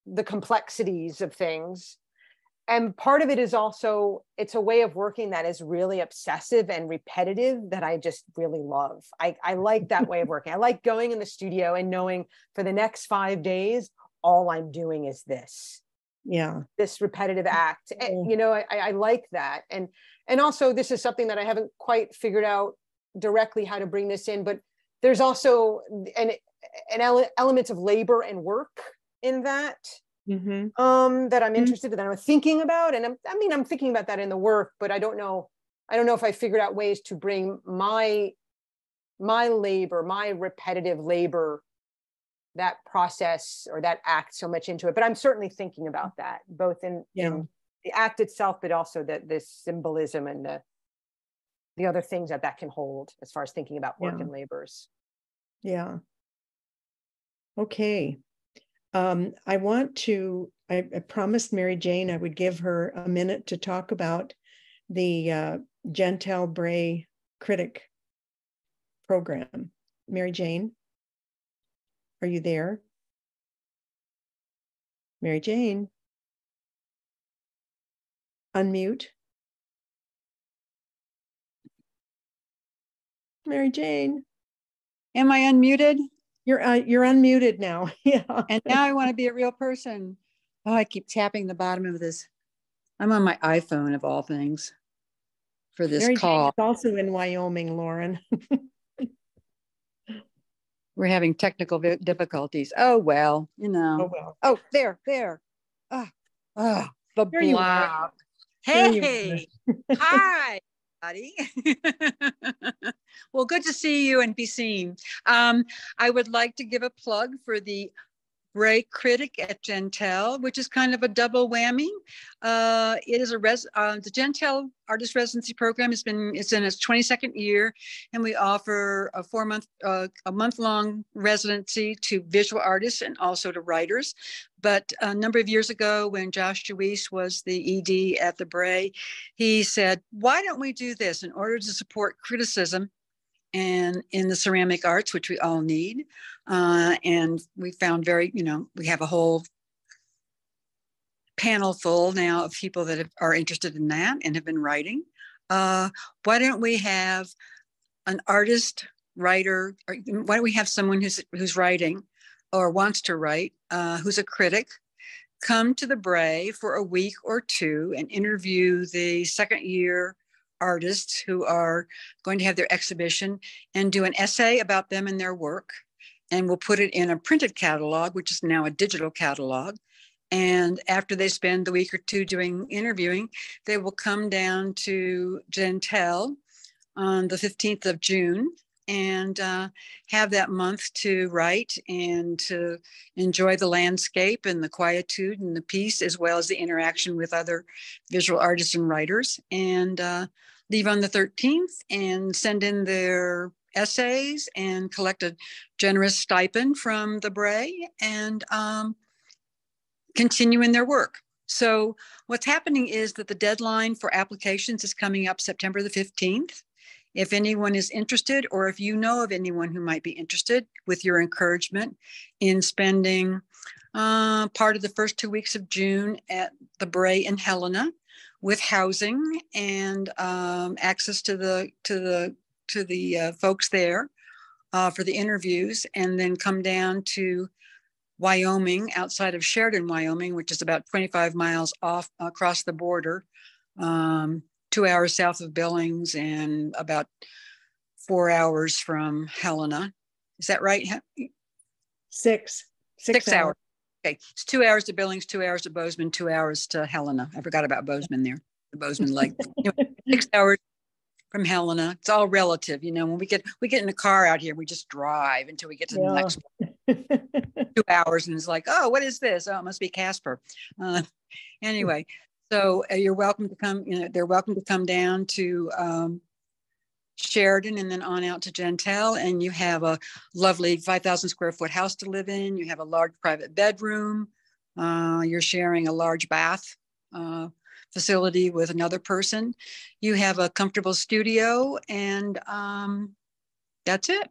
the complexities of things. And part of it is also, it's a way of working that is really obsessive and repetitive that I just really love. I like that way of working. I like going in the studio and knowing for the next 5 days, all I'm doing is this. Yeah. This repetitive act. I like that. And also this is something that I haven't quite figured out directly how to bring this in, but there's also an element of labor and work in that. That I'm interested in, that I'm thinking about. And I'm thinking about that in the work, but I don't know if I figured out ways to bring my labor, my repetitive labor, that process or that act so much into it. But I'm certainly thinking about that, both in the act itself, but also the symbolism and the other things that that can hold as far as thinking about work Yeah. and labors. Yeah. Okay. I promised Mary Jane I would give her a minute to talk about the Gentile Bray Critic program. Mary Jane, are you there? Mary Jane, unmute. Mary Jane. Am I unmuted? You're unmuted now. Yeah. And now I want to be a real person. Oh, I keep tapping the bottom of this. I'm on my iPhone of all things for this Mary call. Jane is also in Wyoming, Lauren. We're having technical difficulties. Oh, well, you know. Oh, well. Oh, there. The There you are. block. There you Hey, hi, buddy. Well, good to see you and be seen. I would like to give a plug for the Bray Critic at Gentile, which is kind of a double whammy. It is the Gentile Artist Residency Program it's in its 22nd year, and we offer a month-long residency to visual artists and also to writers. But a number of years ago, when Josh Deweese was the ED at the Bray, he said, "Why don't we do this in order to support criticism and in the ceramic arts, which we all need?" And we found we have a whole panel full now of people that are interested in that and have been writing. Why don't we have an artist, writer, or why don't we have someone who's writing or wants to write, who's a critic, come to the Bray for a week or two and interview the second year artists who are going to have their exhibition and do an essay about them and their work. And we'll put it in a printed catalog, which is now a digital catalog. And after they spend the week or two doing interviewing, they will come down to Gentile on the 15th of June and have that month to write and to enjoy the landscape and the quietude and the peace, as well as the interaction with other visual artists and writers, and leave on the 13th and send in their essays and collect a generous stipend from the Bray and continue in their work. So what's happening is that the deadline for applications is coming up September the 15th. If anyone is interested, or if you know of anyone who might be interested, with your encouragement in spending part of the first 2 weeks of June at the Bray in Helena, with housing and access to the folks there for the interviews, and then come down to Wyoming, outside of Sheridan, Wyoming, which is about 25 miles off across the border, 2 hours south of Billings and about 4 hours from Helena. Is that right? 6 hours. Okay, it's 2 hours to Billings, 2 hours to Bozeman, 2 hours to Helena. I forgot about Bozeman there, the Bozeman Lake. Anyway, 6 hours from Helena. It's all relative, when we get in a car out here, we just drive until we get to the next one. 2 hours, and it's like, oh, what is this? Oh, it must be Casper. Anyway, so you're welcome to come. They're welcome to come down to Sheridan and then on out to Gentile, and you have a lovely 5,000 square foot house to live in. You have a large private bedroom. You're sharing a large bath facility with another person. You have a comfortable studio, and that's it.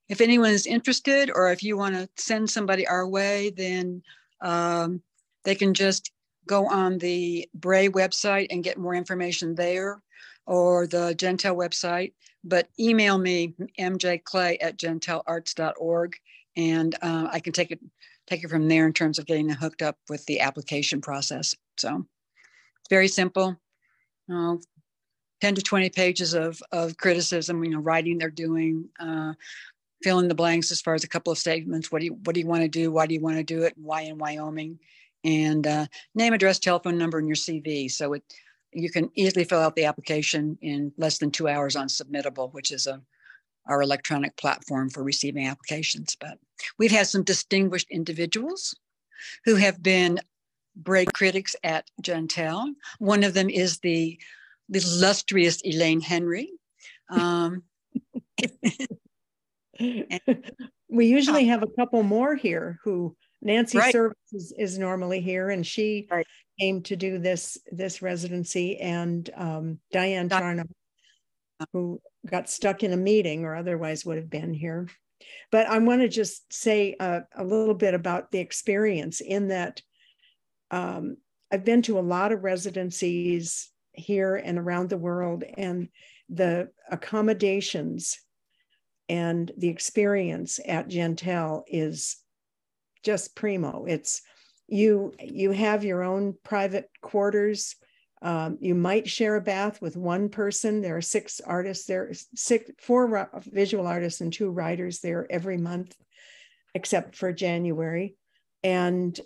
If anyone is interested, or if you want to send somebody our way, then they can just go on the Bray website and get more information there, or the Gentile website. But email me, mjclay@gentilearts.org, and I can take it from there in terms of getting hooked up with the application process. So it's very simple. 10 to 20 pages of criticism, writing they're doing, fill in the blanks as far as a couple of statements. What do you want to do? Why do you want to do it? Why in Wyoming? And name, address, telephone number, and your CV. So you can easily fill out the application in less than 2 hours on Submittable, which is our electronic platform for receiving applications. But we've had some distinguished individuals who have been Bray critics at Gentile. One of them is the illustrious Elaine Henry. We usually have a couple more here who Nancy Right. Service is normally here, and she Right. came to do this residency, and Diane Charnow, who got stuck in a meeting or otherwise would have been here. But I want to just say a little bit about the experience in that I've been to a lot of residencies here and around the world, and the accommodations and the experience at Gentile is just primo. It's you have your own private quarters. You might share a bath with one person. There are 6 artists there, 4 visual artists and 2 writers there every month, except for January. And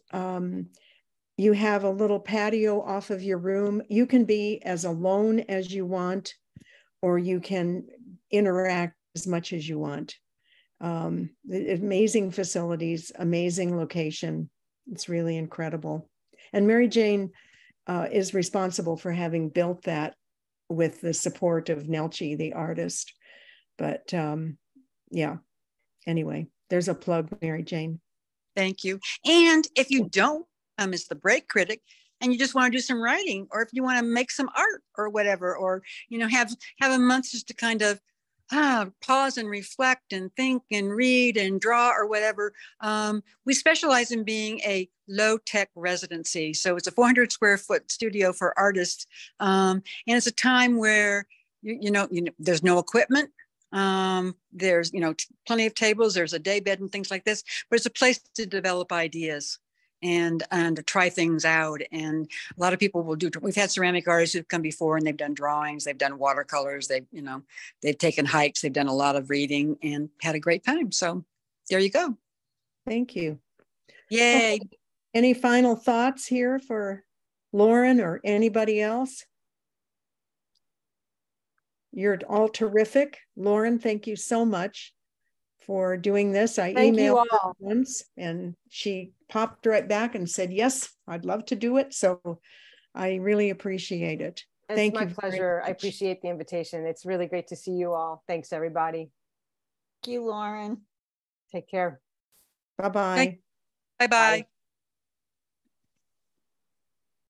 you have a little patio off of your room. You can be as alone as you want, or you can interact as much as you want. Amazing facilities, amazing location. It's really incredible. And Mary Jane is responsible for having built that with the support of Nelchi, the artist. But yeah, anyway, there's a plug, Mary Jane. Thank you. And if you don't come as the break critic and you just want to do some writing, or if you want to make some art or whatever, or, you know, have a month just to kind of pause and reflect and think and read and draw or whatever. We specialize in being a low-tech residency. So it's a 400 square foot studio for artists. And it's a time where, you know, there's no equipment. There's, you know, plenty of tables, there's a day bed and things like this, but it's a place to develop ideas and to try things out. And a lot of people will do, we've had ceramic artists who've come before and they've done drawings, they've done watercolors, they've taken hikes, they've done a lot of reading and had a great time. So there you go. Thank you. Yay. Okay. Any final thoughts here for Lauren or anybody else? You're all terrific. Lauren, thank you so much for doing this. I emailed her once and she popped right back and said, yes, I'd love to do it. So I really appreciate it. Thank you. It's my pleasure. I appreciate the invitation. It's really great to see you all. Thanks, everybody. Thank you, Lauren. Take care. Bye-bye. Bye-bye.